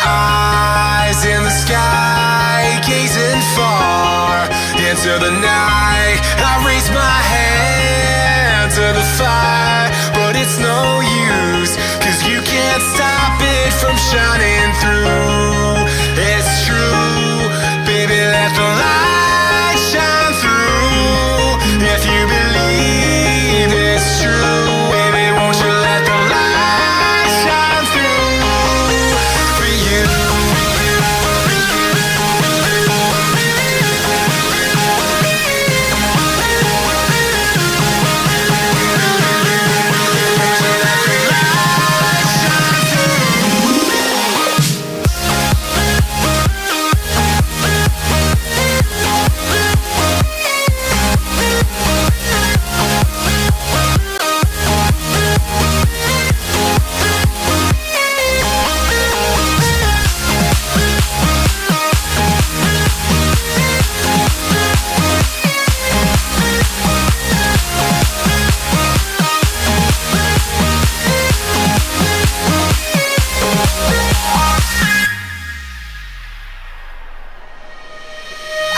Eyes in the sky, gazing far into the night. I raise my hand to the fire, but it's no use, 'cause you can't stop it from shining through. It's true, baby, let the light shine through. If you believe it's true, baby, won't you let the light shine through for you.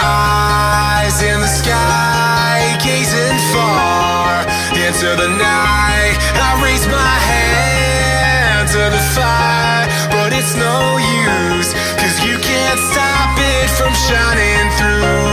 Eyes in the sky, gazing far into the night. I raise my hand to the fire, but it's no use, 'cause you can't stop it from shining through.